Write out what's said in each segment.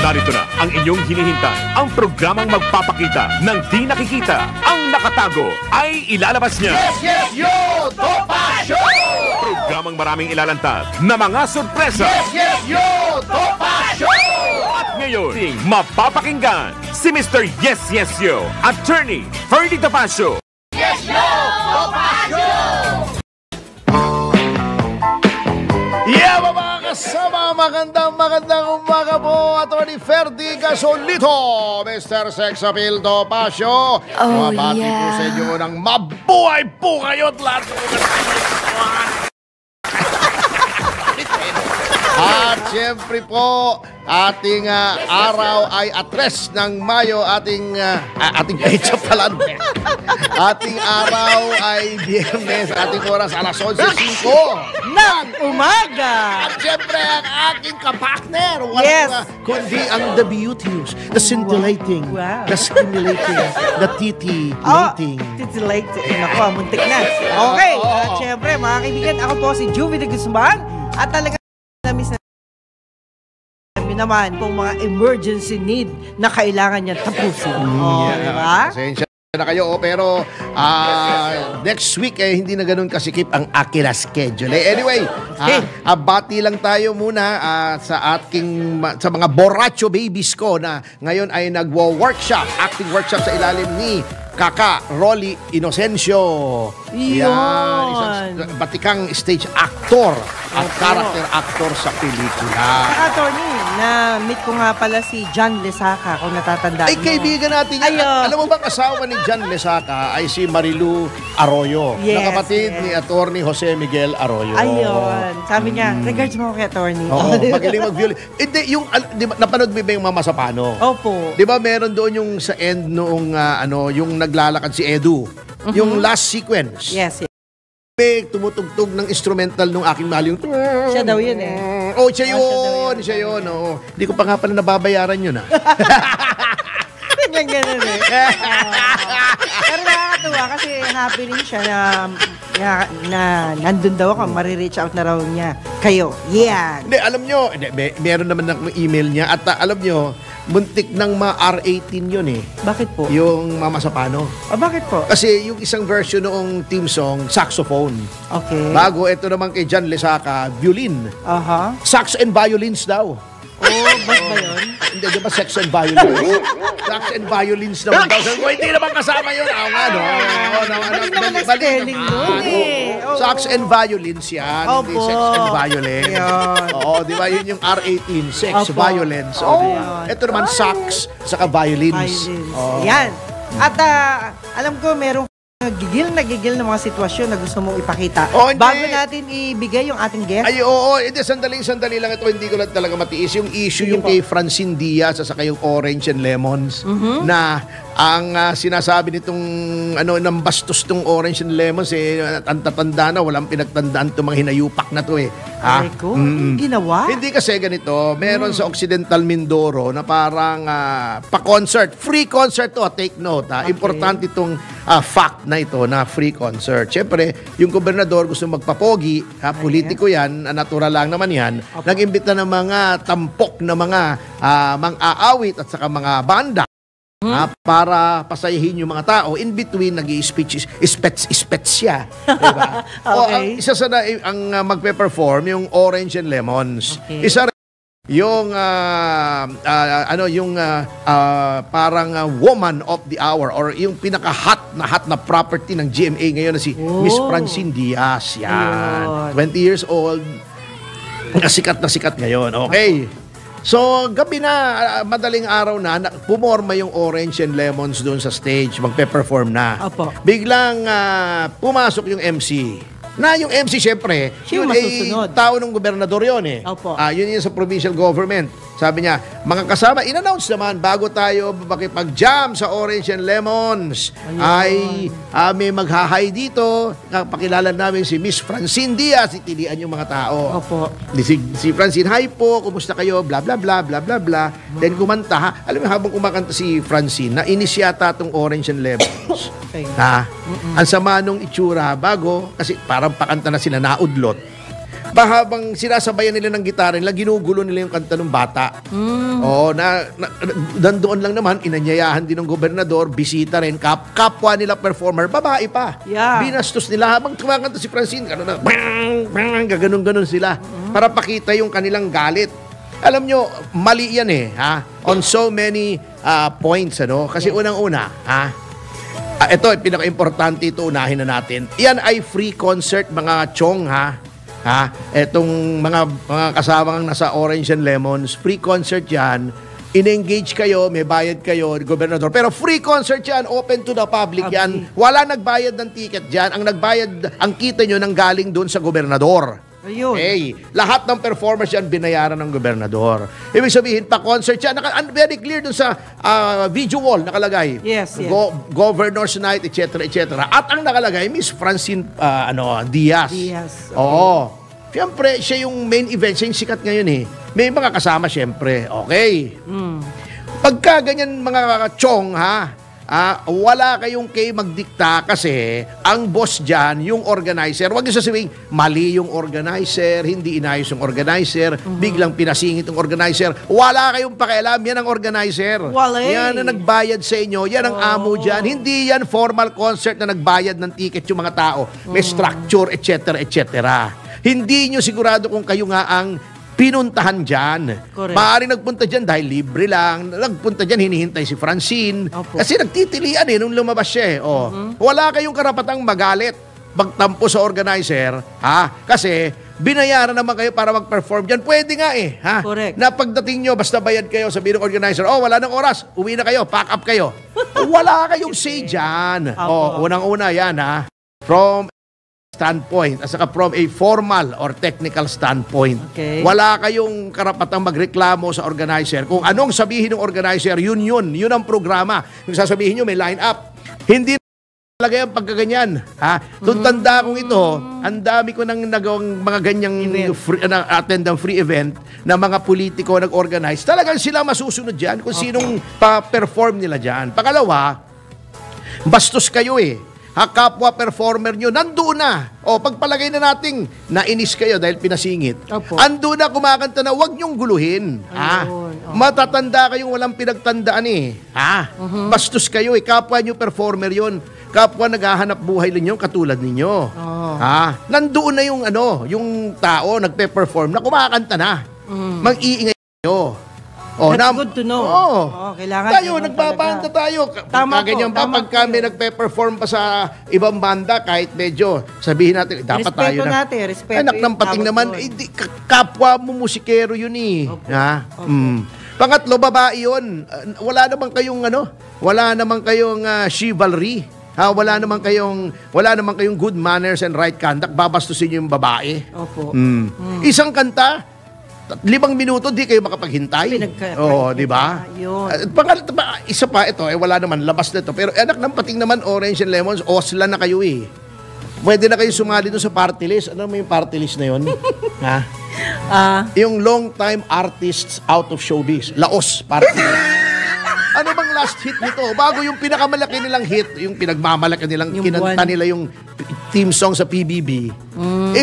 Narito na ang inyong hinihintay. Ang programang magpapakita ng di nakikita. Ang nakatago ay ilalabas niya. Yes, yo! Topa Show! Programang maraming ilalantad na mga sorpresa. Yes, yo! Topa Show! At ngayon, mapapakinggan si Mr. Yes, Yes, Yo, Attorney Ferdy Topacio. Yes, yo! Topa Show! Yeah, mga kasama, magandang umaga po, Atty. Ferdy Gasolito, Mr. Sex Appeal Topacio. Mabati po sa inyo ng mabuhay po kayo at lahat po. At siyempre po, ating araw ay 3 ng Mayo, ating pecha pala. Ating araw ay Biyernes, ating oras alas 11:05 ng umaga. At siyempre, ang aking kapartner, Yes. kundi ang the beauteous, the scintillating, Wow. the stimulating, the titillating. Titillating. Naku, muntik na. Okay. At syempre, mga kaibigan, ako po si Juvie de Guzman. At talaga namin naman kung mga emergency need na kailangan niya tapusin. Diba? Pasensya na kayo, pero next week hindi na ganun kasikip ang aking schedule. Anyway, bati lang tayo muna sa mga borracho babies ko na ngayon ay nagwo-workshop, acting workshop sa ilalim ni Kaka Rolly Inocencio. Yan, isang batikang stage actor at character actor sa pelikula. Saka, Tony, na-meet ko nga pala si John Lesaca, kung natatandaan Ay, mo. kaibigan natin yan. Alam mo bang asawa ni John Lesaca ay si Marilu Arroyo, Yes, na kapatid yes. ni Atty. Jose Miguel Arroyo. Ayun. Sabi niya, regards mo kay Atty. Oo, magaling mag-violin. Hindi, di ba, napanood mo ba yung Mama Sapano? Opo. Di ba meron doon yung sa end noong yung naglalakad si Edu? Yung last sequence. Yes, yes. May tumutugtog ng instrumental nung aking mahal yung... Siya daw yun eh. Oh, siya yun. Siya yun. Oh. Hindi ko pa nga pala nababayaran yun, Ganun eh. Pero nakakatuwa kasi happy rin siya na nandun daw ako, marireach out na raw niya. Kayo. Yeah. Hindi, alam nyo, meron naman ng email niya at alam nyo, muntik ng R18 yun eh. Bakit po? Yung Mama Sapano. Bakit po? Kasi yung isang version noong theme song, saxophone. Okay. Bago, ito naman kay John Lesaca, violin. Aha. Sax and violins daw. Ba't ba yun? Hindi, di ba sex and violins? Sax and violins naman daw. Sabi ko, hindi naman kasama yun. Mali naman ang spelling nun eh. Sax and violins yan. Hindi Opo. sex and violin. Yun. Oo, di ba? Yun yung R18, sex, Opo. violence. Ito naman sax, saka violins. Violins. Yan. At alam ko, merong nagigil ng mga sitwasyon na gusto mong ipakita. Oh, hindi. Bago natin ibigay yung ating guest. Ay, oo. Hindi, sandali lang ito. Hindi ko lang talaga matiis. Yung issue yung kay Francine Diaz sa yung Orange and Lemons na ang sinasabi nitong ng bastos tong Orange and Lemons ang tatanda na, walang pinagtandaan itong mga hinayupak na to eh. Ay ko, ginawa? Hindi kasi ganito, meron sa Occidental Mindoro na parang pa-concert, free concert to, take note. Okay. Importante itong fact na ito na free concert. Siyempre, yung gobernador gusto magpapogi, politiko yan, natural lang naman yan, nag-imbita ng mga tampok na mga mang-aawit at saka mga banda para pasayahin yung mga tao. In between, nag-i-speech, spets siya. Diba? Okay. Isa sa ang magpe-perform, yung Orange and Lemons. Okay. Isa rin yung parang woman of the hour or yung pinaka-hot na property ng GMA ngayon na si Miss Francine Diaz. Yan. 20 years old. Sikat na sikat ngayon. Okay. So, gabi na, madaling araw na, pumorma yung Orange and Lemons doon sa stage, magpe-perform na. Opo. Biglang pumasok yung MC. Na yung MC, syempre, Siya yun yung ay masusunod. tao ng gobernador yun eh. Opo. Yun sa provincial government. Sabi niya, mga kasama, in-announce naman, bago tayo makipag-jam sa Orange and Lemons, ay may maghahay dito. Pakilala namin si Miss Francine Diaz, itilian yung mga tao. Opo. Si Francine, hi po, kumusta kayo, bla bla bla, bla bla bla. Then kumanta, ha? Alam mo, habang kumakanta si Francine, nainis yata itong Orange and Lemons. Okay. Ha? Ang sama nung itsura bago, kasi parang pakanta na sila naudlot. Habang sinasabayan nila ng gitara nila, ginugulo nila yung kanta ng bata. Oo, nandoon lang naman, inanyayahan din ng gobernador, bisita rin, kapwa nila performer, babae pa. Yeah. Binastos nila habang kumakanta si Francine, gaganon-ganon sila para pakita yung kanilang galit. Alam nyo, mali yan ha? On so many points, ano? Kasi unang-una, ito, pinaka-importante ito, unahin na natin. Yan ay free concert, mga chong, etong mga kasamang nasa Orange and Lemons, free concert yan. In-engage kayo, may bayad kayo, gobernador. Pero free concert yan, open to the public yan. Wala nagbayad ng ticket dyan. Ang nagbayad, ang kita nyo nang galing doon sa gobernador. Ayun. Okay. Lahat ng performers yan, binayaran ng gobernador. Ibig sabihin, pa-concert yan. Very clear doon sa video wall nakalagay. Yes. Governor's Night, etc., etc. At ang nakalagay, Miss Francine Diaz. Oo. Siyempre, siya yung main event. Siya yung sikat ngayon May mga kasama siyempre. Okay. Pagka ganyan mga chong wala kayong magdikta kasi ang boss dyan, yung organizer, huwag niyo sasabihin, mali yung organizer, hindi inayos yung organizer, biglang pinasingit yung organizer. Wala kayong pakialam, yan ang organizer. Yan ang nagbayad sa inyo, yan ang amo dyan. Hindi yan formal concert na nagbayad ng ticket yung mga tao. May structure, etc., etc. Hindi nyo sigurado kung kayo nga ang pinuntahan dyan. Maaaring nagpunta dyan dahil libre lang. Nagpunta dyan, hinihintay si Francine. Kasi nagtitilian nung lumabas siya. Wala kayong karapatang magalit, magtampo sa organizer, kasi binayaran naman kayo para mag-perform dyan. Pwede nga Correct. Na pagdating nyo, basta bayad kayo, sabihin ng organizer, wala ng oras, uwi na kayo, pack up kayo. Wala kayong say dyan. Unang-una yan, from standpoint, at saka from a formal or technical standpoint. Wala kayong karapatang magreklamo sa organizer. Kung anong sabihin ng organizer, yun ang programa. Yung sasabihin nyo, may line up. Hindi talaga yung pagkaganyan. Tanda kong ito, ang dami ko nang nagawang mga ganyang attend ng free event na mga politiko nag-organize. Talagang sila masusunod dyan kung sinong pa-perform nila dyan. Pangalawa, bastos kayo kapwa performer nyo, nandoon na. Pagpalagay na nating nainis kayo dahil pinasingit. Ando na kumakanta na, huwag nyong guluhin. Matatanda kayong walang pinagtandaan Bastos kayo kapwa nyo performer yon. Kapwa naghahanap buhay ninyo katulad ninyo. Nandoon na yung tao nagpe-perform na kumakanta na. Mag-iingay nyo. That's good to know. Kailangan tayo, nagbabanda tayo. Ganyan pa, pag kami nagpe-perform pa sa ibang banda, kahit medyo, sabihin natin, dapat tayo na. Respeto anak ng pating naman, kapwa mo musikero yun Pangatlo, babae yun. Wala naman kayong chivalry. Wala naman kayong good manners and right conduct. Babastusin niyo yung babae. Isang kanta, 5 minuto, di kayo makapaghintay. Di ba? Isa pa, ito, wala naman, labas na ito. Pero anak ng pating naman, Orange and Lemons, osla na kayo Pwede na kayo sumali doon sa party list. Ano mo yung party list na yun? Yung long time artists out of showbiz. Laos, party list. Ano bang last hit nito? Bago yung pinakamalaki nilang hit, yung pinagmamalaki nilang, kinanta nila yung theme song sa PBB,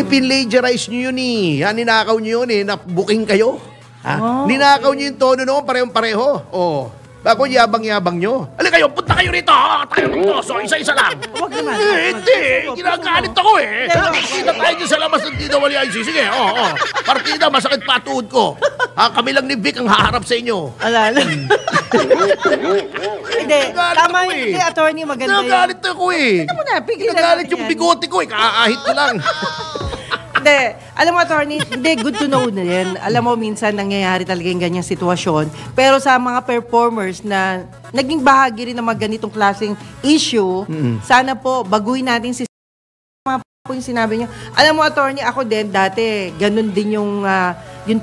pinlagiarize nyo yun ninakaw nyo yun na booking kayo. Ninakaw nyo yung tono noon, parehong-pareho. Bago yabang-yabang nyo. Alin kayo, punta kayo rito. Tayo rito. So, isa-isa lang. Huwag naman. Hindi. Ginagalit ako Kita tayo dyan sa labas ng DWIC. Sige, partida, masakit pa tuhod ko. Kami lang ni Vic ang haharap sa inyo. Alala. Hindi. Tama yung attorney, maganda yun. Ginagalit ako Ginagalit yung bigote ko Kaahit ko lang. Hindi. Alam mo, attorney, good to know na yan. Alam mo, minsan nangyayari talaga yung ganyang sitwasyon. Pero sa mga performers na naging bahagi rin ng mga ganitong klaseng issue, sana po, baguhin natin yung sinabi niyo. Alam mo, attorney, ako din, dati, ganun din yung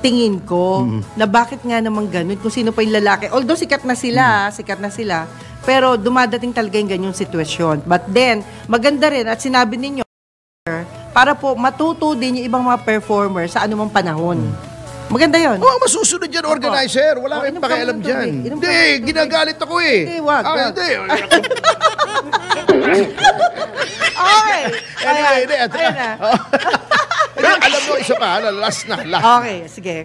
tingin ko, na bakit nga naman ganun, kung sino pa yung lalaki. Although sikat na sila, pero dumadating talaga yung ganyang sitwasyon. But then, maganda rin, at sinabi ninyo, para po matuto din yung ibang mga performers sa anumang panahon. Maganda yun. Masusunod yan, organizer. Wala kayong pakialam dyan. Hindi, ginagalit ako Hindi, wag. Hindi. Okay. Anyway, Alam mo, isa pa, last na. Okay, sige.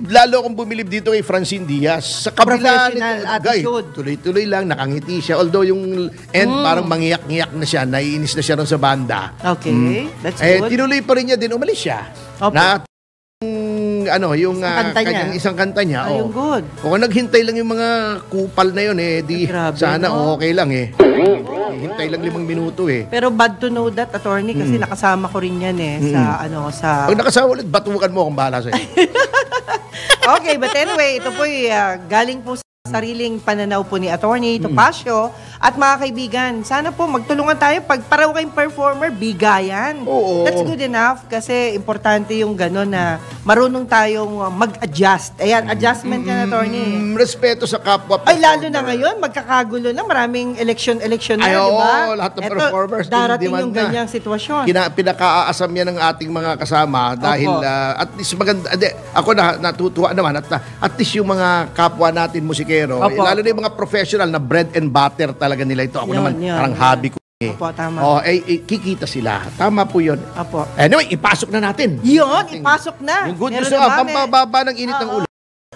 Lalo akong bumilib dito kay Francine Diaz. Sa kabila Professional attitude. Tuloy-tuloy lang, nakangiti siya. Although yung end, parang mangiyak-ngiyak na siya, naiinis na siya ron sa banda. Okay, that's good. Tinuloy pa rin niya din, umalis siya. Opo. Na, yung kanta niya. kanyang isang kanta niya. Ayun, good. Kung naghintay lang yung mga kupal na yun, di Grabe, sana no? okay lang Hintay lang 5 minuto Pero bad to know that, attorney, kasi nakasama ko rin yan sa Pag nakasawa ulit, batukan mo akong bahala sa'yo. Okay, but anyway, ito po galing po sa sariling pananaw po ni Attorney Topacio. At mga kaibigan, sana po magtulungan tayo. Pag pareho kayong performer, bigayan. Oo. That's good enough kasi importante yung gano'n na marunong tayong mag-adjust. Ayan, adjustment yan, Attorney. Respeto sa kapwa Ay, lalo na ngayon, magkakagulo na. Maraming election na, Ay, di ba? oo, lahat ng Eto, performers, darating in-demand yung na. ganyang sitwasyon. Pinaka-aasam yan ng ating mga kasama dahil Opo. at least maganda. Ako natutuwa naman at least yung mga kapwa natin musikero, Opo. lalo na yung mga professional na bread and butter talaga nila ito. Ako Yun, naman, yun, parang yun. hobby ko. Opo, tama. Kikita sila. Tama po yun. Opo. Anyway, ipasok na natin. Yun, ipasok na. Yung good Meron news na ba, pampababa ng init ng ulo.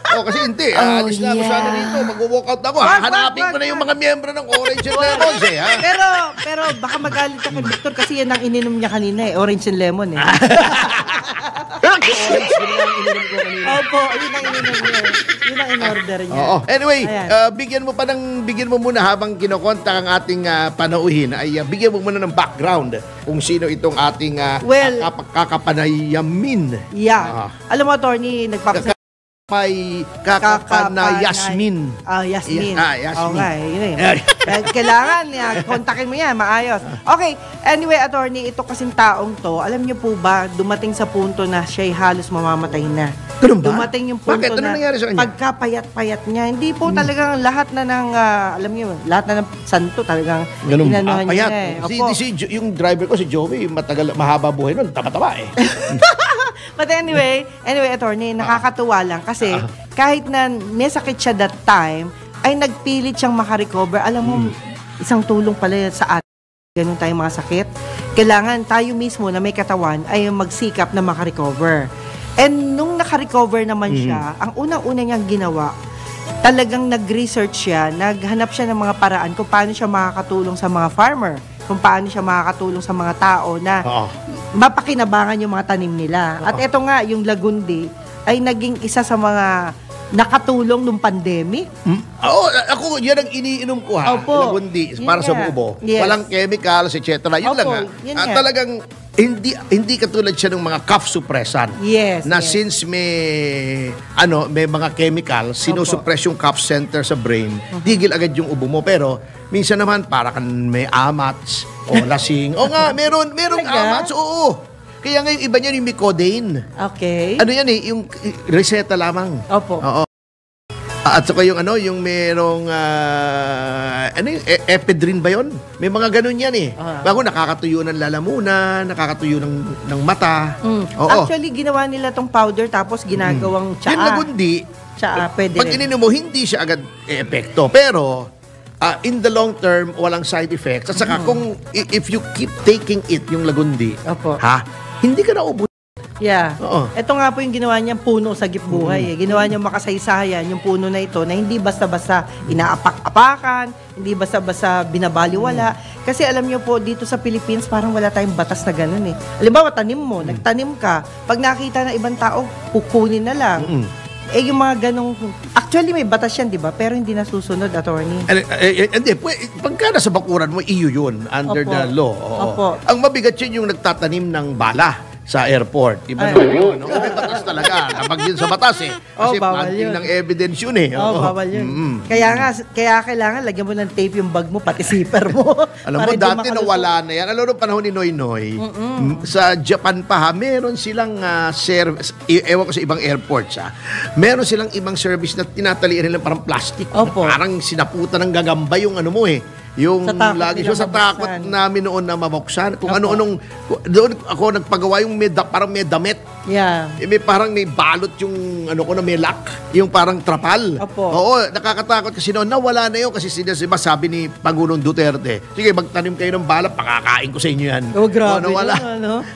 Kasi hindi, alis na ako sana dito, mag-walkout ako. Hanapin ko na yung mga miyembro ng Orange and Lemons ha. Pero baka magalit ka kay Victor kasi yan ang ininom niya kanina Orange and lemon Orange din lang ininom ko kanina. Opo, yun ang ininom niya. Yun ang in-order niya. Oo. Anyway, Ayan. bigyan mo muna habang kinokontak ang ating panauhin ay bigyan mo muna ng background kung sino itong ating kakapanayamin. Yeah. Alam mo, Attorney, Kakapana-Yasmin. Yasmin. Yasmin. Oo nga, yun Kailangan, kontakin mo yan, maayos. Okay, anyway, Attorney, ito kasing taong to, alam niyo po ba, dumating sa punto na siya'y halos mamamatay na. Ganun ba? Dumating yung punto Bakit? Ano na nangyari sa kanya? pagkapayat-payat niya, hindi po talagang lahat na ng, alam niyo, lahat na ng santo talagang Ganun ba? inanuhan niya Payat. na Opo. Yung driver ko, si Joey, mahaba buhay nun. Taba-taba But anyway, Attorney, nakakatuwa lang kasi kahit na may sakit siya that time, ay nagpilit siyang makarecover. Alam mo, isang tulong pala sa atin. Ganun tayong mga sakit. Kailangan tayo mismo na may katawan ay magsikap na makarecover. And nung nakarecover naman siya, ang unang-una niyang ginawa, talagang nag-research siya, naghanap siya ng mga paraan kung paano siya makakatulong sa mga farmer, kung paano siya makakatulong sa mga tao na mapakinabangan yung mga tanim nila. At ito nga, yung Lagundi ay naging isa sa mga nakatulong nung pandemic. Ako, yan ang iniinom ko Opo. Lagundi, Yun para sa nga. bubo. Yes. Walang chemicals, etc. Yun Opo, lang yun nga. talagang hindi katulad siya ng mga cough suppressant. Yes, Na yes. since may mga chemicals, sinusuppress yung cough center sa brain, tigil agad yung ubo mo. Pero minsan naman para kan may amats o lasing. O nga, merong Talaga? amats, oo. Kaya ngayon iba niyan yung Micodaine. Okay. Ano yan yung reseta lamang. Opo. Oo. At saka yung merong ephedrine ba yun? May mga ganun yan Bago nakakatuyo ng lalamunan, nakakatuyo ng mata. Oo. Actually, ginawa nila tong powder tapos ginagawang tsaa. Yung Lagundi, Tsaa, pwede pag rin. ininom mo, hindi siya agad epekto. Pero, in the long term, walang side effects. At saka kung if you keep taking it, yung Lagundi, Opo. hindi ka naubo. Yeah. Oo. Ito nga po yung ginawa niyang puno sa gitbuhay. Ginawa niyang makasaysayan yung puno na ito na hindi basta-basta inaapak-apakan, hindi basta-basta binabaliwala. Kasi alam niyo po, dito sa Philippines, parang wala tayong batas na ganun Halimbawa, tanim mo, nagtanim ka, pag nakita ng ibang tao, kukunin na lang. Yung mga ganong, actually may batas yan, di ba? Pero hindi nasusunod, Attorney. Hindi, pagka nasa bakuran mo, iyo yun, under Opo. the law. Oo. Opo. Ang mabigat yun yung nagtatanim ng bala sa airport. Iba naman yun. May batas talaga. Napag yun sa batas Kasi bawal planting yun. ng evidence yun Bawal yun. Kaya kailangan lagyan mo ng tape yung bag mo, pati zipper mo. Alam mo, dati nawala na yan. Alam mo, panahon ni Noy Noy, sa Japan pa meron silang service, ewan ko sa ibang airports meron silang ibang service na tinatalian nila parang plastic. Opo. Parang sinaputan ng gagamba yung mo Yung Sa takot lagi nila sa takot mabuksan. namin noon na mabuksan. Kung Opo. ano-anong, doon ako nagpagawa yung parang may damit. Yeah. May parang may balot yung ano ko na may lock, yung parang trapal. Opo. Oo, nakakatakot kasi noon nawala na yun kasi sabi ni Pangulong Duterte, sige magtanim kayo ng bala, pakakain ko sa inyo yan. Oh, grabe. Nawala.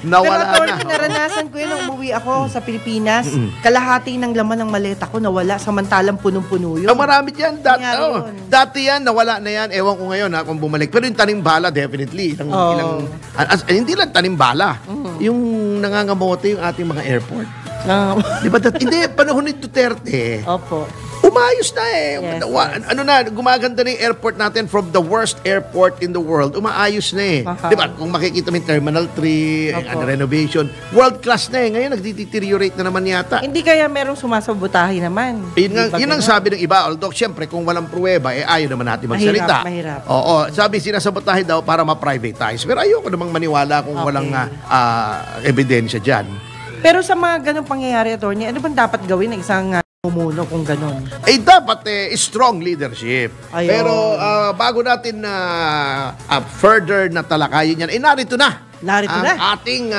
Nawala Nawala Pero na. naranasan ko yun nung umuwi ako sa Pilipinas. Kalahati ng laman ng maleta ko nawala samantalang punong-puno yun. Marami dyan. Nangyari yun. Dati yan, nawala na yan. Ewan ko ngayon kung bumalik. Pero yung tanim bala, definitely. Hindi lang tanim bala. Yung nangangamote yung ating mga airport. Di ba? Hindi, panahon ni Duterte. Opo. Umayos na eh. Yes, Ano na, gumaganda na yung airport natin from the worst airport in the world. Umaayos na eh. Aha. Di ba? Kung makikita mo yung Terminal 3, Opo. renovation, world class na eh. Ngayon, nagdeteriorate na naman yata. Hindi kaya merong sumasabotahe naman. Yun ang sabi ng iba. Although, syempre, kung walang pruweba, ayaw naman natin magsalita. Mahirap. Oo. Sabi, sinasabotahe daw para ma-privatize. Pero ayoko namang maniwala kung walang ebidensya dyan. Pero sa mga ganong pangyayari, attorney, ano bang dapat gawin ng isang mumuno kung ganon? Dapat strong leadership. Ayun. Pero bago natin further na talakayin yan, narito na. Narito ang na. ating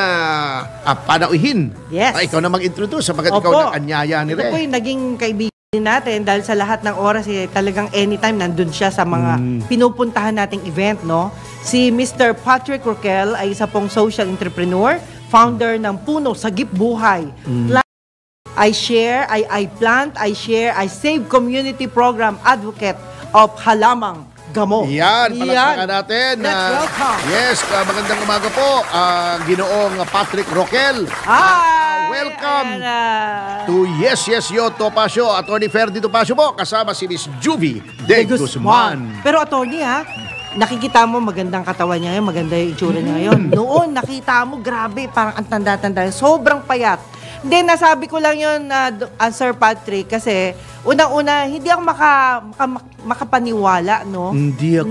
panauhin. Yes. Ikaw na mag-introduce sapagkat Opo. ikaw na kanyaya ni Ito po Re. yung naging kaibigan natin dahil sa lahat ng oras talagang anytime nandun siya sa mga pinupuntahan nating event, no? Si Mr. Patrick Roquel ay isa pong social entrepreneur, founder ng Puno Sagip Buhay. I share, I plant, I share, I save community program advocate of Halamang Gamo. Yan, palakpakan natin. Let's welcome. Yes, magandang umaga po, Ginoong Patrick Roquel. Hi! Welcome Ayan, to Yes, Yes, Yo, Topacio. Attorney Ferdy Topacio po, kasama si Miss Juvie de Guzman. Pero attorney nakikita mo magandang katawan niya ngayon, maganda yung itsura niya ngayon. Noon, nakita mo, grabe, parang ang tanda-tanda. Sobrang payat. Hindi, nasabi ko lang yun, Sir Patrick, kasi unang-una, hindi ako makapaniwala, no? Hindi ako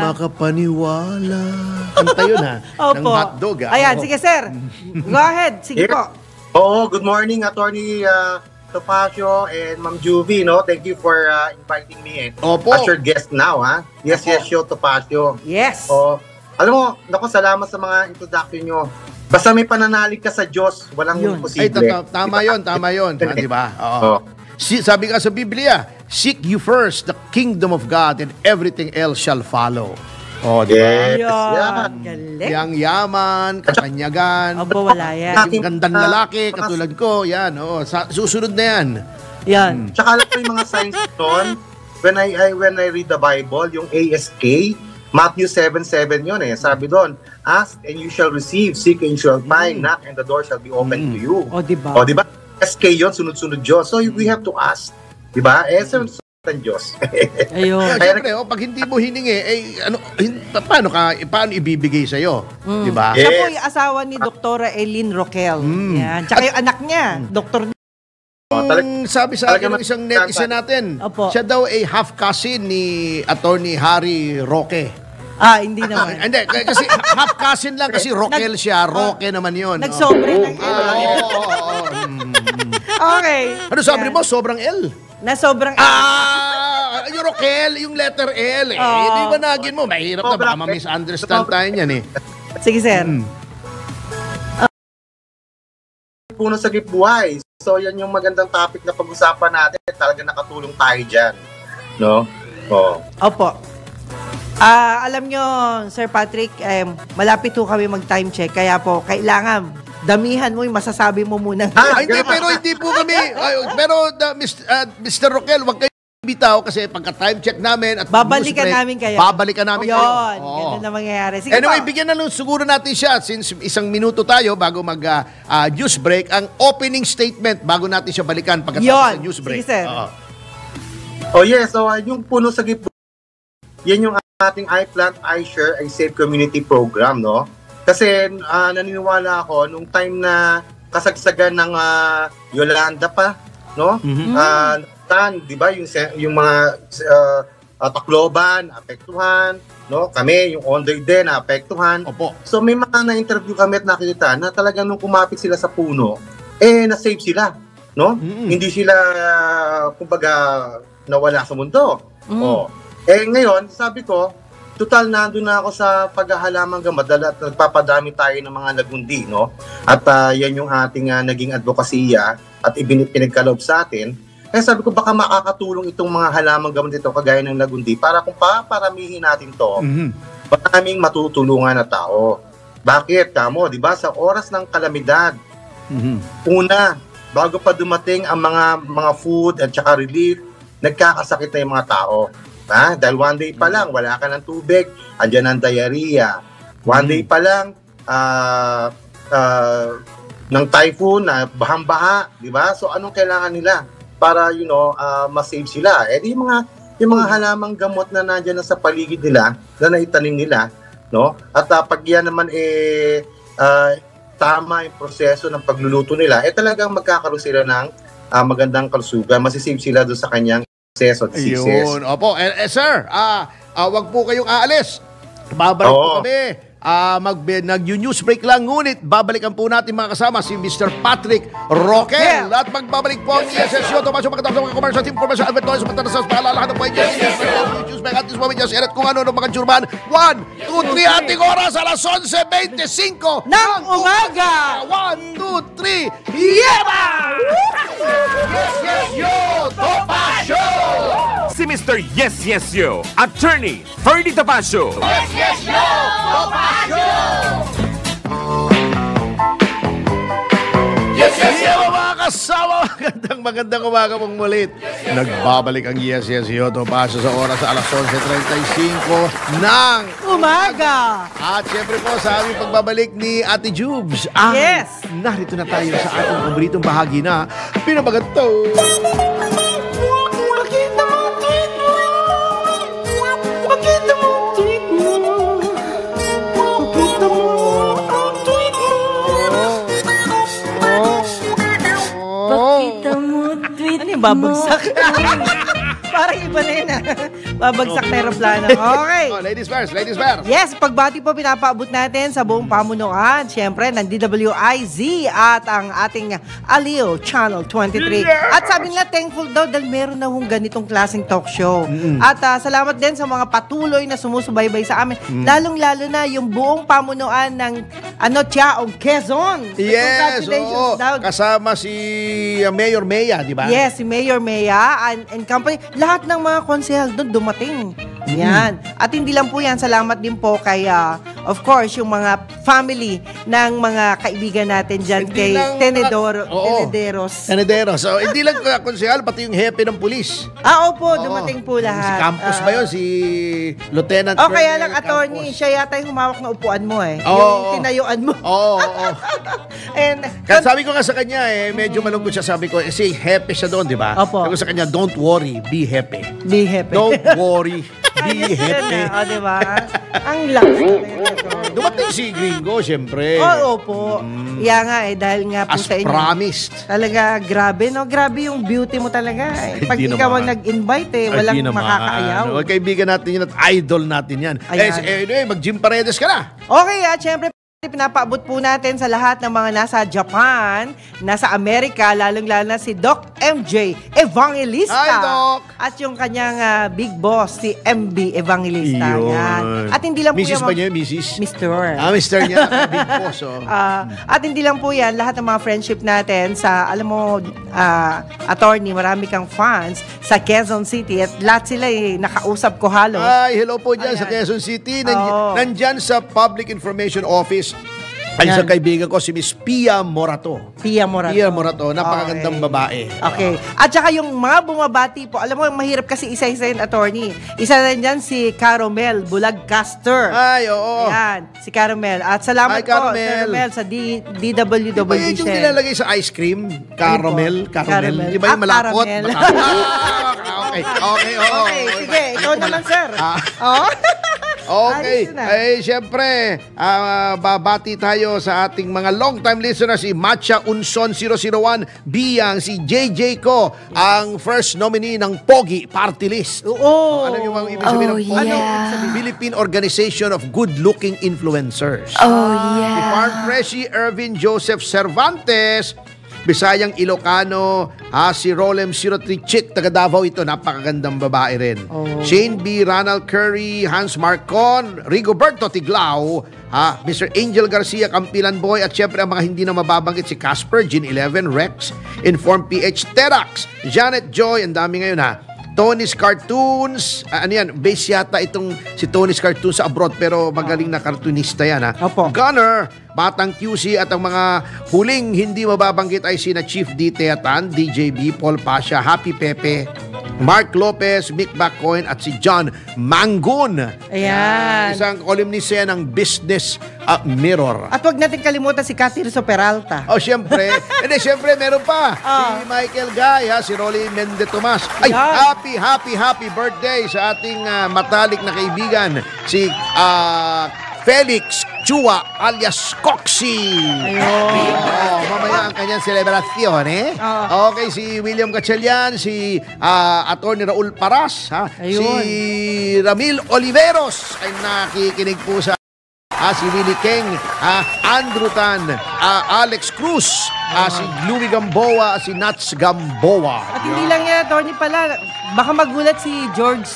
makapaniwala. Kanta yun ng Opo. hotdog. Ayan, sige sir. Go ahead, sige po. Oo, good morning, Attorney Topacio and Ma'am Juvie, no? Thank you for inviting me Opo. as your guest now, ha? Yes, yes, yo, Topacio. Yes. Alam mo, naku, salamat sa mga introduction nyo. Basta may pananalig ka sa Diyos, walang Yun. imposible. Tama yun. Di ba? Oo. Oo. Sabi nga sa Biblia, seek you first the kingdom of God and everything else shall follow. Di ba? Yes, Yan. Galing. Yang yaman, katanyagan, Opo, wala yan. yung gandang lalaki, katulad ko, yan. Susunod na yan. Yan. Tsaka alam ko yung mga signs doon, when I read the Bible, yung ASK, Matthew 7:7 yun Sabi doon, ask and you shall receive, seek and you shall find, knock and the door shall be open to you. Diba? Diba? SK yun, sunod-sunod Diyos. So we have to ask. Diba? Sunod-sunod ang Diyos. Ayun. Siyempre, pag hindi mo hiningi, paano ibibigay sa'yo? Di ba? Siya po yung asawa ni Doktora Eileen Roquel. Yan. Tsaka yung anak niya, Dr. Sabi sa akin ng isang netizen natin, Opo. siya daw ay half cousin ni Attorney Harry Roque. Hindi naman. Hindi, kasi half cousin lang kasi Roquel siya. Roque naman yun. Nagsobre ng L. Okay. Ano sabi mo? Sobrang L. Na sobrang Yung Roquel, yung letter L. Hindi ba nagin mo? Mahirap na. Baka ma-misunderstand tayo niyan Sige, sir. Puno sa Buhay. So yan yung magandang topic na pag-usapan natin. Talaga nakatulong tayo dyan. No? Opo. Alam nyo, Sir Patrick, malapit ho kami mag-time check. Kaya po, kailangan damihan mo yung masasabi mo muna. Pero hindi po kami. Pero Mr. Roquel, wag kayo bitaw kasi pagka-time check namin at Babalikan news break, namin kayo. Babalikan namin kayo. Yun, ganun na mangyayari. Sige Anyway, po. bigyan na lang siguro natin siya since isang minuto tayo bago mag-news break, ang opening statement bago natin siya balikan pagkatapos ng news break. Sige, sir. So yung Puno sa Buhay, yan yung ating I Plant, I Share, I Save Community Program, no? Kasi naniniwala ako nung time na kasagsagan ng Yolanda pa, no? Di ba yung mga Tacloban apektuhan, no? Kami yung Ondoy din apektuhan. Opo. So may mga na-interview kami at nakita na talagang nung kumapit sila sa puno, na-save sila, no? Hindi sila kumbaga nawala sa mundo. Ngayon, sabi ko, total nandun na ako sa paghahalamang gamot dahil nagpapadami tayo ng mga lagundi, no? At yan yung ating naging advokasya at pinagkaloob sa atin. Kaya sabi ko baka makakatulong itong mga halamang gamot ito kagaya ng lagundi para kung paparamihin natin to, maraming matutulungan na tao. Bakit? Kamo, di ba? Sa oras ng kalamidad, una, bago pa dumating ang mga food at saka relief, nagkakasakit na yung mga tao. Dahil one day pa lang, wala ka ng tubig, andyan ang diarrhea. One day pa lang, ng typhoon, bahang-baha, di ba? So, anong kailangan nila para, ma-save sila? Yung mga halamang gamot na nandiyan na sa paligid nila, na naitanim nila, no? At pag yan naman, tama yung proseso ng pagluluto nila, talagang magkakaroon sila ng magandang kalusugan. Masisave sila doon sa kanyang success at success. Ayun. Opo. Sir, wag po kayong aalis. Babalik po kami. Nag-news break lang, ngunit babalikan po natin mga kasama si Mr. Patrick Roquel. At magbabalik po ang ESSO. Tomasyo pagkatapos ng mga commercial team, commercial advertorials, matanasas, paalalahan ng mga news break at this moment, just edit kung ano ng mga tsurman. 1, 2, 3, ating oras alas 11:25 ng umaga. 1, 2, 3, Yeba! Yo, Topacio! Si Mr. Yes Yes Yo, Attorney Ferdy Topacio. Yo, Topacio! Yo, mga kasama, magandang umaga pong mulit. Nagbabalik ang Yes Yes Yo Topacio sa oras sa alas 11:35 ng Umaga. At syempre po sa aming pagbabalik ni Ate Jubes. Yes. Narito na tayo sa ating paboritong bahagi na Pinabaganto. Babagsak. Parang iba na yun Babagsak na aeroplano. Okay. Ladies first, ladies first. Yes, pagbati po pinapaabot natin sa buong pamunuan. Siyempre, ng DWIZ at ang ating Aliw Channel 23. At sabi nila, thankful daw dahil meron na hong ganitong klaseng talk show. At salamat din sa mga patuloy na sumusubaybay sa amin. Lalong-lalo na yung buong pamunuan ng Tiaong Quezon. Yes, Congratulations daw. kasama si Mayor Mea, di ba? Yes, si Mayor Mea and company. Lahat ng mga konsehal doon dumating. Yan. At hindi lang po yan, salamat din po kay, of course, yung mga family ng mga kaibigan natin dyan Hindi kay lang- Tenederos. Tenedero. So, hindi lang konsehal, pati yung hepe ng pulis. Opo, dumating po lahat. Si Campos ba yun? Si Lieutenant O kaya Colonel lang, attorney, Campos. siya yata yung humawak na upuan mo Oo. Yung tinayuan mo. Oo. And, Kaya sabi ko nga sa kanya, medyo malungkot siya. Sabi ko, si hepe siya doon, di ba? Opo. Sabi ko sa kanya, don't worry, be happy. be happy. Don't worry, be happy. O, diba? Ang laki. Dumating si Gringo, syempre. Oo po. Iya nga dahil nga po As sa inyo. promised. Talaga, grabe, no? Grabe yung beauty mo talaga. Pag Hindi ikaw ang naman. nag-invite, Ay, walang di naman. makakaayaw. Kaibigan natin yun at idol natin yan. Ayan. Anyway, mag-Jim Paredes ka na. Okay, syempre, pinapaabot po natin sa lahat ng mga nasa Japan, nasa Amerika, lalong-lalo na si Doc MJ Evangelista. Hi, Doc! At yung kanyang big boss, si MB Evangelista. Yun. Yan. At hindi lang po Mrs. yan, ba niya? Mrs.? Mr. Mr. niya. Big boss, oh. At hindi lang po yan, lahat ng mga friendship natin sa, alam mo, attorney, marami kang fans sa Quezon City at lahat sila nakausap ko halos. Ay, hello po dyan Ayan. sa Quezon City. Oo. Nandyan sa Public Information Office. Ay, Yan. isang kaibigan ko, si Miss Pia Morato. Pia Morato. Pia Morato, napakagandang Okay. babae. Okay. At saka yung mga bumabati po, alam mo, mahirap kasi isa-isa yung attorney. Isa rin dyan si Caromel Bulagcaster. Ay, oo. Yan, si Caromel. At salamat Hi, po, Caromel. Caromel, sa Diba DWW. yun yung nilalagay sa ice cream? Caramel? Caramel. Di ba yung malapot? Caramel. Okay, okay, oo. Okay, sige. Ikaw naman, sir. Oh? Okay. Ayos na. Siyempre, babati tayo sa ating mga long-time listeners, si Matcha Unson 001, Biyang, si JJ Ko, ang first nominee ng POGI Party List. Oo. Alam niyo bang ibig sabihin ng POGI? yeah. Philippine Organization of Good-Looking Influencers. Oh, Si yeah. Farm Freshie Ervin Joseph Cervantes, Bisayang Ilocano, si Rolem 03 Chick, taga Davao ito, napakagandang babae rin. Shane B. Ronald Curry, Hans Marcon, Rigoberto Tiglao, Mr. Angel Garcia, Campilan Boy, at syempre ang mga hindi na mababanggit si Casper, Gin 11, Rex, Inform PH, Terax, Janet Joy, ang dami ngayon Tony's Cartoons, ano yan, base yata itong si Tony's Cartoons sa abroad pero magaling na cartoonista yan Opo. Gunner, Batang QC at ang mga huling hindi mababanggit ay sina Chief D. Teatan, DJB, Paul Pasha, Happy Pepe, Mark Lopez, Mick Backcoin at si John Mangun. Ayan. Isang columnist yan ng Business Mirror. At wag natin kalimutan si Cathy Rizzo Peralta. Oh, siyempre. Hindi, siyempre, meron pa. Si Michael Guy, si Rolly Mende Tomas. Ay, happy birthday sa ating matalik na kaibigan, si Felix Chua alias Coxie. Ayun. Mamaya ang kanyang selebrasyon, Okay, si William Gatchalian, si Atty. Raul Paras, si Ramil Oliveros ay nakikinig po sa si Willie Keng, Andrew Tan, Alex Cruz, si Louie Gamboa, si Nats Gamboa. At hindi lang yan, Tony pala. Baka magulat si George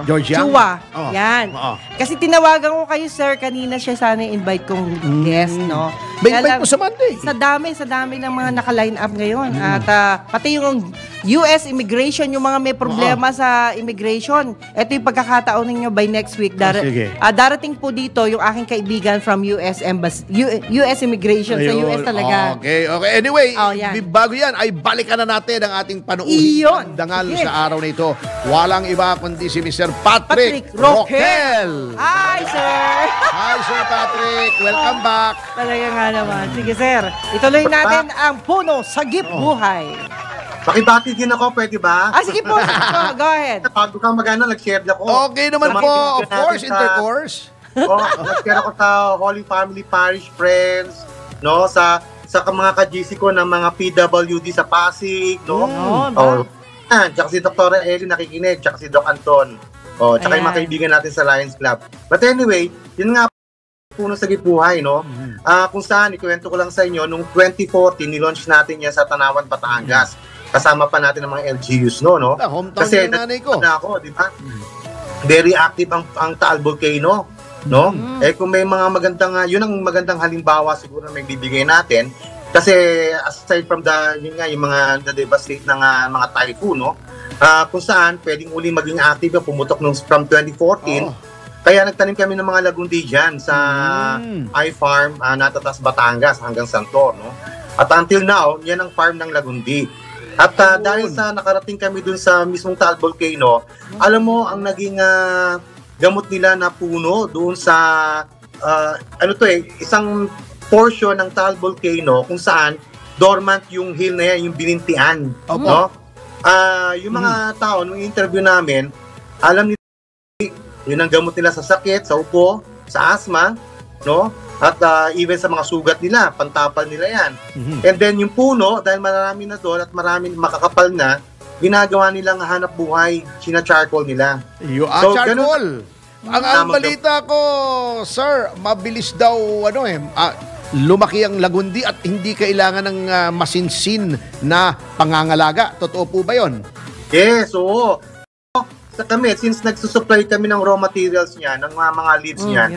Yang? Chua. Oh. Yan. Oo. Kasi tinawagan ko kayo, sir, kanina siya sana invite kong guest, no? May Kaya invite lang, mo sa Monday. Sa dami ng mga naka-line up ngayon. At pati yung US immigration, yung mga may problema sa immigration. Ito yung pagkakataon ninyo by next week. Sige. Darating po dito yung aking kaibigan from US Embassy, US Immigration sa US talaga. Okay. Anyway, yan. bago yan, ay balikan na natin ang ating panuuhin Iyon. dangal Sige. sa araw na ito. Walang iba kundi si Mr. Patrick Roquel. Roquel. Hi, sir! Hi, Sir Patrick. Welcome back. Talaga nga naman. Sige, sir. Ituloy natin ang Puno Sagip Buhay. Pakibati din ako, pwede ba? Sige po. Go ahead. Bago ka magana, nag-share ako. Okay naman Sa mga po. Of kaibigan natin course, sa- intercourse. Nag-share ako sa Holy Family Parish Friends, no? Sa mga ka-GC ko ng mga PWD sa Pasig, no? Tsaka si Dr. Ellie nakikinig, tsaka si Doc Anton. Tsaka yung mga kaibigan natin sa Lions Club. But anyway, yun nga Puno Sagip Buhay, no? Kung saan, ikwento ko lang sa inyo, nung 2014, nilaunch natin yan sa Tanawan, Batangas. Kasama pa natin ang mga LGUs, no? Hometown Kasi ng nanay ko. na ako, di ba? Very active ang Taal Volcano, no? Kung may mga magandang, yun ang magandang halimbawa siguro na may bibigay natin. Kasi aside from yung mga devastate ng mga typhoon, no? Kung saan pwedeng uling maging active yung pumutok from 2014. Kaya nagtanim kami ng mga lagundi dyan sa iFarm, Natatas, Batangas hanggang Santor, no? At until now, yan ang farm ng lagundi. At dahil sa nakarating kami dun sa mismong Taal Volcano, alam mo, ang naging gamot nila na puno doon sa, isang portion ng Taal Volcano kung saan dormant yung hill na yan, yung binintian. No? Yung mga tao, nung interview namin, alam nila, yun ang gamot nila sa sakit, sa upo, sa asthma, no? At even sa mga sugat nila, pantapal nila yan. And then yung puno, dahil marami na doon at marami makakapal na, ginagawa nilang hanap buhay, charcoal nila. Charcoal. Ang balita ko, sir, mabilis daw, lumaki ang lagundi at hindi kailangan ng masinsin na pangangalaga. Totoo po ba yun? Yes, oo. Sa kami, since nagsusupply kami ng raw materials niya, ng mga leaves niya,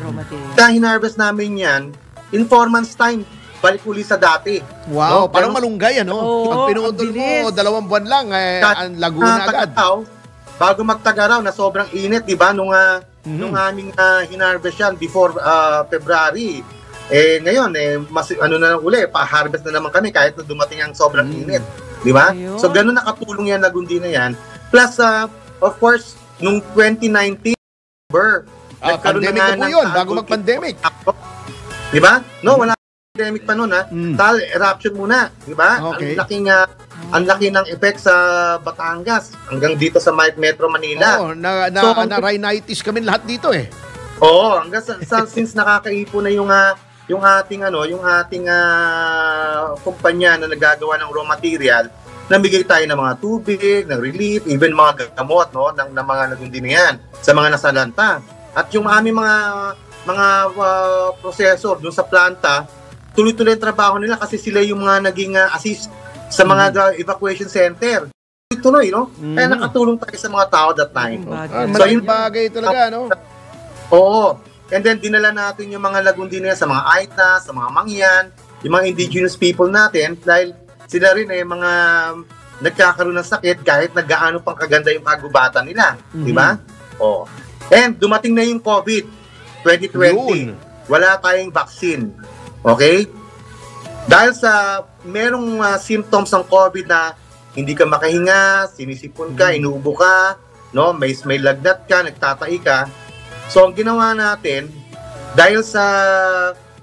dahil hinarvest namin yan, in 4 months time, balik uli sa dati. Wow, no? parang malunggay, Pag pinutol mo, 2 buwan lang, ang Laguna agad. Bago magtagaraw na sobrang init, di ba? Nung aming hinarvest yan before February. Ngayon, na uli, pa-harvest na naman kami kahit na dumating ang sobrang init. Di ba? So, ganun nakatulong yan, lagundi na yan. Plus, of course, nung 2019, pandemic na po yun, bago mag-pandemic. Di ba? No, wala pandemic pa nun, Taal eruption muna, di ba? Okay. Ang laki ng effect sa Batangas hanggang dito sa Metro Manila. Na rhinitis kami lahat dito Oo, hanggang since nakakaipon na yung ating kumpanya na nagagawa ng raw material, namigay tayo ng mga tubig, ng relief, even mga gamot, no, ng mga lagundi na yan sa mga nasalanta. At yung aming mga processor doon sa planta, tuloy-tuloy ang trabaho nila kasi sila yung mga naging assist sa mga evacuation center. Tuloy, no? Kaya nakatulong tayo sa mga tao that time. So, yung bagay talaga, no? Oo. And then, dinala natin yung mga Lagundina sa mga Aita, sa mga Mangyan, yung mga indigenous people natin dahil sila rin mga nagkakaroon ng sakit kahit naggaano pang kaganda yung kagubatan nila. Di ba? Oo. And dumating na yung COVID 2020. Wala tayong vaccine. Okay? Dahil sa merong symptoms ng COVID na hindi ka makahinga, sinisipon ka, inuubo ka, no? May lagnat ka, nagtatai ka. So, ang ginawa natin, dahil sa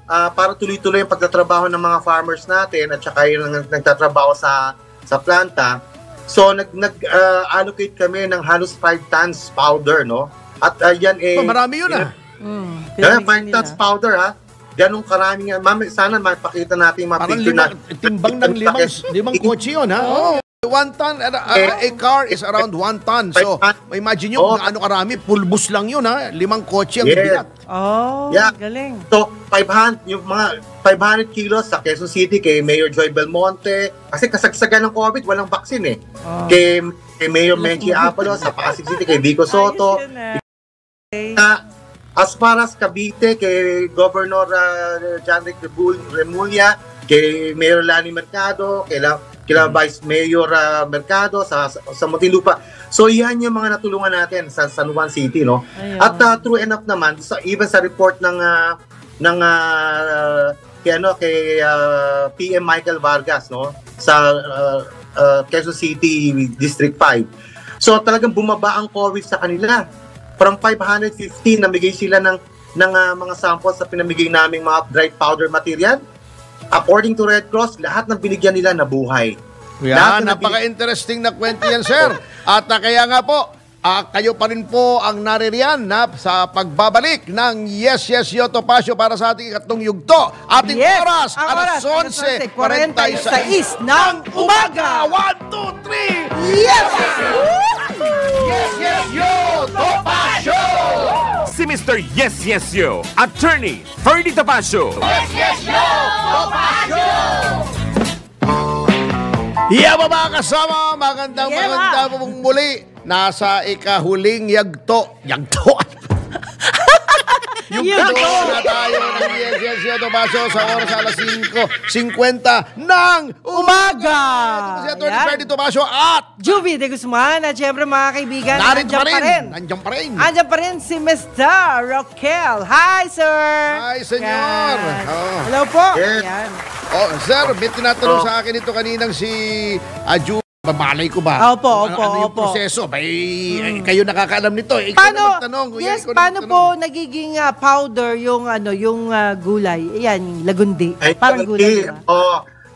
para tuloy-tuloy ang pagtatrabaho ng mga farmers natin at saka yung nagtatrabaho sa planta, so nag-allocate kami ng halos 5 tons powder, no? At yan marami yun 5 tons powder, ha? Ganong karami nga. Ma'am, sana mapakita natin yung mga parang picture na. timbang ng limang kotse yun, ha? Oh. 1 ton, a car is around 1 ton. So, imagine nyo, gaano karami, pulbus lang yun, ha? 5 kotse ang bigat. Oh, Yeah. galing. So, 500, yung mga 500 kilos sa Quezon City kay Mayor Joy Belmonte. Kasi kasagsagan ng COVID, walang vaccine eh. Kay Mayor Menchie Apolo sa Pasig City, kay Vico Soto. As far as Cavite, kay Governor Janrick Remulla, kay Mayor Lani Mercado, kila Vice Mayor Mercado sa Muntinlupa. So yan yung mga natulungan natin sa San Juan City, no? Ayun. At true enough naman, even sa report ng kay PM Michael Vargas, no, sa Quezon City District 5. So talagang bumaba ang COVID sa kanila. From 515 namigay sila ng mga samples sa pinamigay naming mga dried powder material. According to Red Cross, lahat ng binigyan nila nabuhay. Yan, napaka-interesting na kwento yan, sir. At kaya nga po, kayo pa rin po ang naririyan sa pagbabalik ng Yes, Yes, Yo Topacio para sa ating ikatlong yugto. Ating oras, alas 11:46 ng umaga. 1, 2, 3, Yes! Yes, yes, yo! Topacio! Si Mr. Yes, Yes, Yo, Attorney Ferdy Topacio. Yes, yes, yo! Topacio! Yeah, mga kasama, magandang pong muli. Nasa ikahuling yagto. Yugto na tayo ng Yes, Yes, Yo Topacio sa oras alas 5:50 ng umaga. Ito si Atty. Ferdy Topacio at Juvie de Guzman at syempre mga kaibigan, narito nandiyan pa rin. Andiyan pa rin si Mr. Roquel. Hi, sir! Hi, senyor! Yan. Oh. Hello po! Yes. Yan. Oh, sir, may tinatanong sa akin ito kaninang si Aju. Babalay ko ba? Opo. Ano yung proseso? Kayo nakakaalam nito. Ikaw Paano, na magtanong. yes, Ikaw na paano magtanong. po nagiging powder yung gulay? Yan, lagundi. Parang gulay, diba?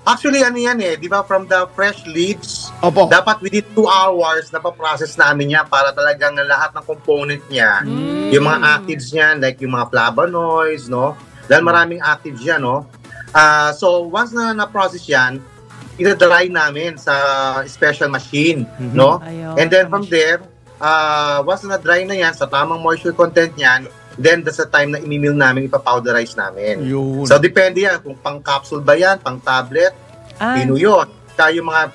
Actually, ano yan di ba, from the fresh leaves, Opo. dapat within 2 hours, napaprocess namin yan para talagang lahat ng component niya, yung mga actives niya, like yung mga flavonoids, no? Dahil maraming actives yan, no? So, once na-process yan, ina-dry namin sa special machine, no? Ayun. And then from there, once na-dry na yan, sa tamang moisture content niyan, then that's the time na imimil namin, ipapowderize namin. Yun. So, depende yan. Kung pang-capsule ba yan, pang-tablet, pino yun. Kaya yung mga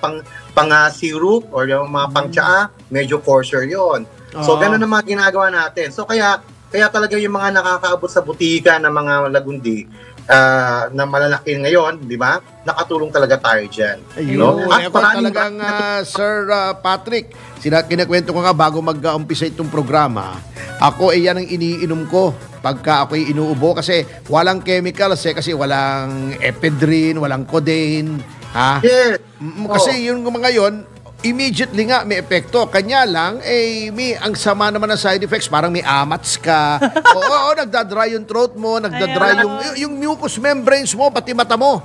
pang-syrup or yung mga pang-tsaa, medyo coarser yun. So, ganun ang mga ginagawa natin. So, kaya talaga yung mga nakakaabot sa butika ng mga lagundi, na malalaki ngayon, di ba? Nakatulong talaga tayo dyan. Ayun. No? At talagang, Sir Patrick, kinakwento ko nga bago mag-umpisa itong programa, ako yan ang iniinom ko pagka ako'y inuubo kasi walang chemicals kasi walang ephedrine, walang codeine, ha? Yes. Kasi yung mga yon, immediately nga may epekto. Kanya lang, ang sama naman ng side effects, parang may amats ka. Oo, nagdadry yung throat mo, nagdadry yung mucous membranes mo, pati mata mo,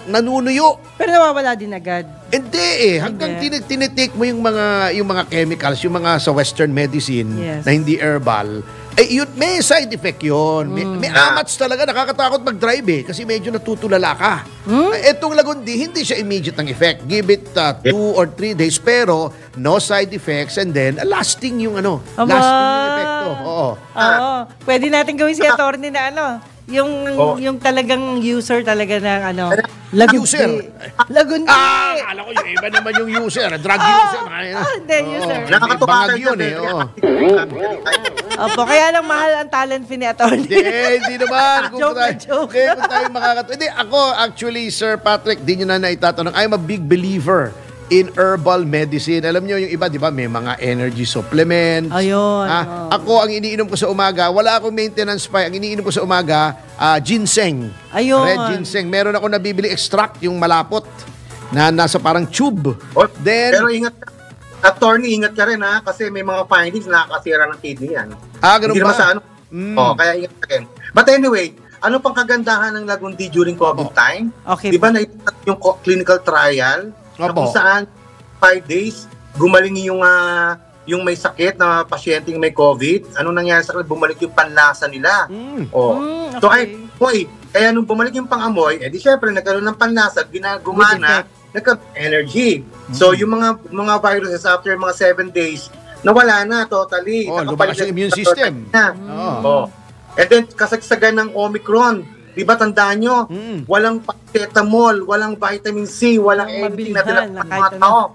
nanunuyo. Pero nawawala din agad. Hindi hanggang tinitake mo yung mga chemicals, yung mga sa western medicine na hindi herbal, yun, may side effect yun. May amats talaga, nakakatakot mag-drive kasi medyo natutulala ka. Etong lagundi, hindi siya immediate ang effect. Give it 2 or 3 days, pero no side effects and then lasting yung epekto. Oo. Oo. Pwede natin gawin si attorney na Yung talagang user talaga ng User. Lagundi. Alam ko, yung iba naman yung user. Drug user. Hindi, user. Nakakatuwa Bangag kayo yun dyan, eh. Opo, kaya lang mahal ang talent fee ni Atty. Hindi naman. Joke. Kung tayo makakatawa. Hindi, ako actually, Sir Patrick, di nyo na naitatanong. I'm a big believer in herbal medicine. Alam nyo, yung iba, di ba, may mga energy supplements. Ayun. Ako, ang iniinom ko sa umaga, wala akong maintenance pa. Ang iniinom ko sa umaga, ginseng. Ayun. Red ginseng. Meron ako nabibili extract, yung malapot, na nasa parang tube. Pero ingat ka. Attorney, ingat ka rin ha, kasi may mga findings na nakakasira ng kidney yan. Ganun Hindi ba? naman sa kaya ingat ka rin. But anyway, ano pang kagandahan ng Lagundi during COVID time? Okay. Di ba yung clinical trial? Na kung saan 5 days, gumaling yung may sakit na pasyenteng may COVID. Anong nangyari sa kanila? Bumalik yung panlasa nila. Okay. So kaya nung bumalik yung pangamoy, di syempre nagkaroon ng panlasa, gumana, nagkaroon energy. So yung mga viruses after mga 7 days, nawala na totally. Lumakas yung immune system. And then kasagsagan ng Omicron. Diba tandaan nyo, walang paracetamol, walang vitamin C, walang anything na dala ng mga tao.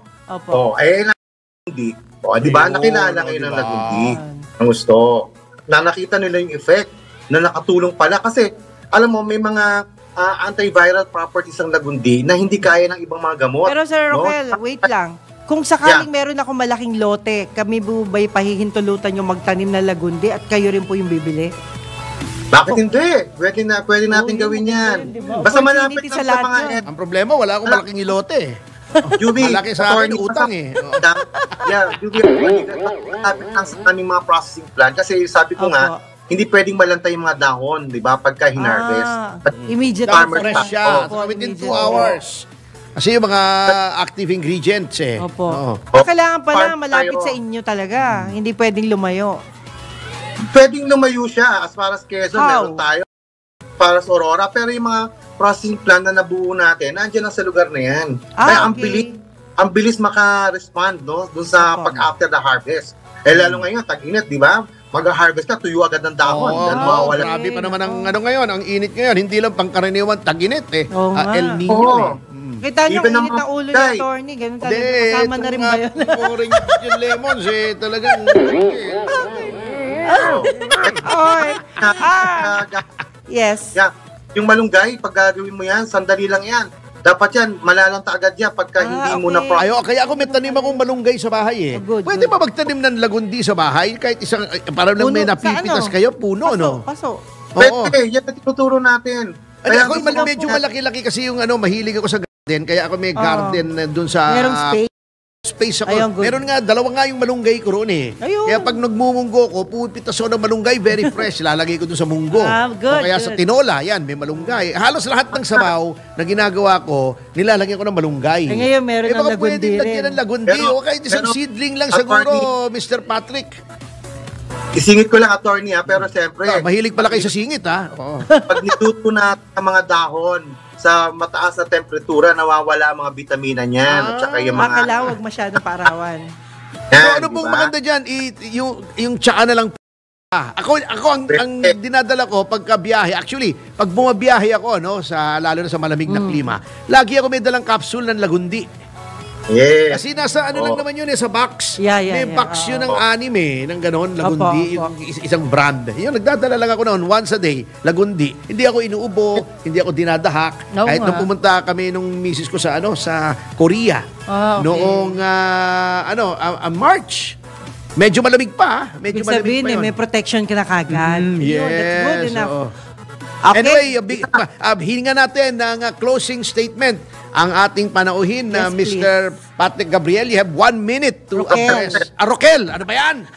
Lagundi. Diba nakilala ngayon ng Lagundi. Ang gusto. Na nakita nila yung effect na nakatulong pala kasi alam mo may mga antiviral properties ang Lagundi na hindi kaya ng ibang mga gamot. Pero Sir Roquel, wait lang. Kung sakaling meron ako malaking lote, kami ba'y pahihintulutan yung magtanim na Lagundi at kayo rin po yung bibili? Bakit hindi? Pwede natin gawin yan. Diba? Basta malapit lang sa mga Ang problema, wala akong malaking ilote. Juby, Malaki sa akin utang eh. Juby, malapit lang sa aming mga processing plant. Kasi sabi ko nga, hindi pwedeng malantay yung mga dahon, di ba? Pagka hinarvest. Immediate. Fresh siya. Within 2 hours. Kasi yung mga active ingredients eh. Opo. Kailangan pala malapit sa inyo talaga. Hindi pwedeng lumayo. Pwedeng lumayo siya as far as Quezon, meron tayo para sa Aurora, pero yung mga processing plant na nabuo natin, nandiyan lang sa lugar na yan. Kaya ang bilis maka-respond dun sa pag-after the harvest. Lalo ngayon, tag-init, di ba? Mag-harvest ka, tuyo agad ng dahon. Grabe pa naman ang ngayon, ang init ngayon, hindi lang pangkaraniwan tag-init eh. El Nino eh. Kita nyo, init na ulo ni Atty. Ganun talaga. Kasama na rin ba yun? Orange yung lemons eh. Talagang... Yes. Yung malunggay, pag gagawin mo yan, sandali lang yan. Dapat yan, malalanta agad yan pagka hindi mo na kaya ako may tanim akong malunggay sa bahay eh. Pwede ba magtanim ng Lagundi sa bahay? Kahit isang, para lang may napipitas kayo, puno, Paso. Pwede, yan ang tinuturo natin. Kaya ako medyo malaki-laki kasi yung mahilig ako sa garden. Kaya ako may garden dun sa... Merong space ako. Meron nga, 2 nga yung malunggay ko roon eh. Kaya pag nagmumunggo ko, pupitas ako ng malunggay, very fresh. Lalagay ko dun sa munggo. O kaya sa tinola, yan, may malunggay. Halos lahat ng sabaw na ginagawa ko, nilalagyan ko ng malunggay. Ngayon, meron ng Lagundi pwede lagyan ng Lagundi. O kahit isang seedling lang siguro, Mr. Patrick. Isingit ko lang, attorney, pero siyempre... mahilig pala kayo sa singit, ha? Pag niluto natin ang mga dahon, sa mataas na temperatura, nawawala ang mga vitamina niyan. At saka yung mga... Makalawag masyado parawan. Ano pong maganda dyan? Yung tsaa na lang. Ako ang dinadala ko pagka biyahe. Actually, pag bumabiyahe ako, lalo na sa malamig na klima, lagi ako may dalang capsule ng Lagundi. Yes. Kasi nasa lang naman yun sa box. May box yun ng anime, ng ganon, Lagundi, yung isang brand. Yun, nagdadala lang ako noon, once a day, Lagundi. Hindi ako inuubo, hindi ako dinadahak. Kahit nung pumunta kami nung misis ko sa Korea. Noong March. Medyo malamig pa. Medyo malamig pa yun. May protection ka na kagad. Yes. That's good enough. Anyway, hininga natin ng closing statement ang ating panauhin na Mr. Patrick Gabriel. You have 1 minute to address. Roquel, ano ba yan?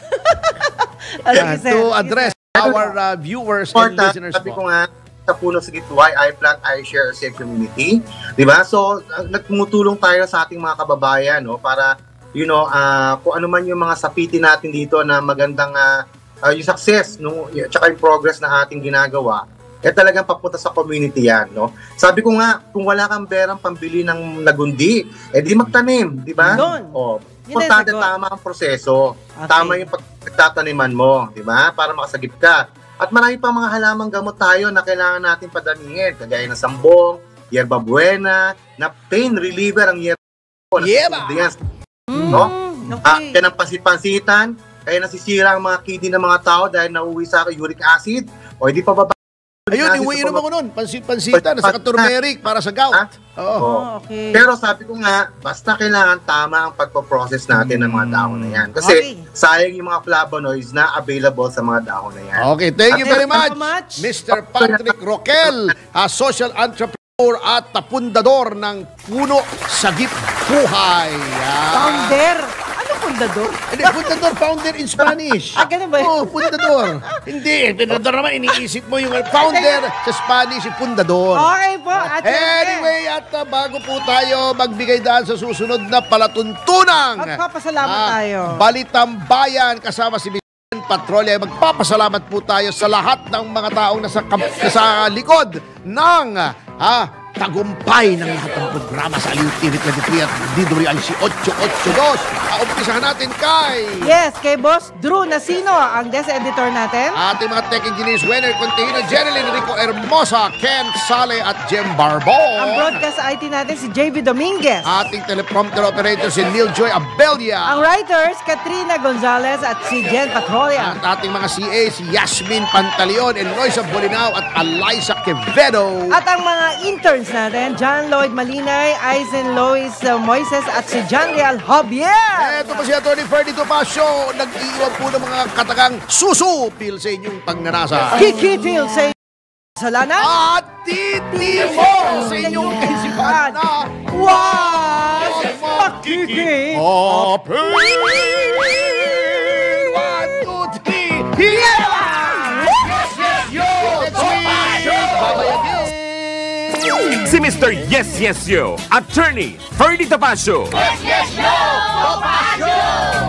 To address our viewers and listeners. Sabi ko nga, sa Puno Sigit Y, iPlant, iShare, Safe Community. Diba? So, nagtumutulong tayo sa ating mga kababayan para, kung ano man yung mga sapiti natin dito na magandang yung success, tsaka yung progress na ating ginagawa, talagang papunta sa community yan, Sabi ko nga, kung wala kang berang pambili ng Lagundi, di magtanim, di ba? Importante, tama ang proseso. Tama yung pagtataniman mo, di ba? Para makasagip ka. At marami pang mga halamang gamot tayo na kailangan natin padamihin. Kagaya ng sambong, yerba buena, na pain reliever ang yerba. Yeba! No? Okay. Kaya ng pansit-pansitan, kaya nasisira ang mga kidney ng mga tao dahil nauwi sa uric acid, o hindi pa baba. Ayun, iuwiinom ako nun. Pansit-pansitan, sa turmeric para sa gout. Oo. Oh, okay. Pero sabi ko nga, basta kailangan tama ang pagpo-process natin ng mga dahon na yan. Kasi Okay. sayang yung mga flavonoids na available sa mga dahon na yan. Okay, thank you very Thank you much, so much. Mr. Patrick Roquel, social entrepreneur at tapundador ng Puno Sagip Buhay. Yan. Founder. Ano fundador? Hindi, fundador, founder in Spanish. Ganun ba yun? Oo, fundador. Hindi, fundador naman, iniisip mo yung founder sa Spanish, yung fundador. Okay po. At Anyway, at bago po tayo magbigay daan sa susunod na palatuntunang magpapasalamat tayo. Balitang Bayan kasama si Vincent Patrolya. Magpapasalamat po tayo sa lahat ng mga taong nasa likod ng tagumpay ng lahat ng programa sa Aliw TV 23 at DWIC 882. Umpisahan natin kay Yes, kay Boss Drew Nasino, ang desk editor natin. ating mga tech engineers, Wenner Contino, Jeneline Rico Hermosa, Ken Sale at Jem Barbo. Ang broadcast IT natin si JV Dominguez. Ating teleprompter operator si Neil Joy Abelia. Ang writers, Katrina Gonzalez at si Jen Patrolia. At ating mga CA, si Yasmin Pantaleon, Eloisa Bolinao at Eliza Quevedo. At ang mga interns natin, John Lloyd Malinay, Aizen Lois Moises at si John Real Javier. Ito po si Atty. Ferdy Topacio, nag-iwan po ng mga katagang susupil sa inyong pagnanasa. Kikitil sa kasalanan. At titimo sa inyong kaisipan na Was makiki. Open! 1, 2, 3, yeah! Next week, babay again! Si Mr. Yes Yes Yo, Attorney Ferdy Topacio. Yes, yo! Topacio!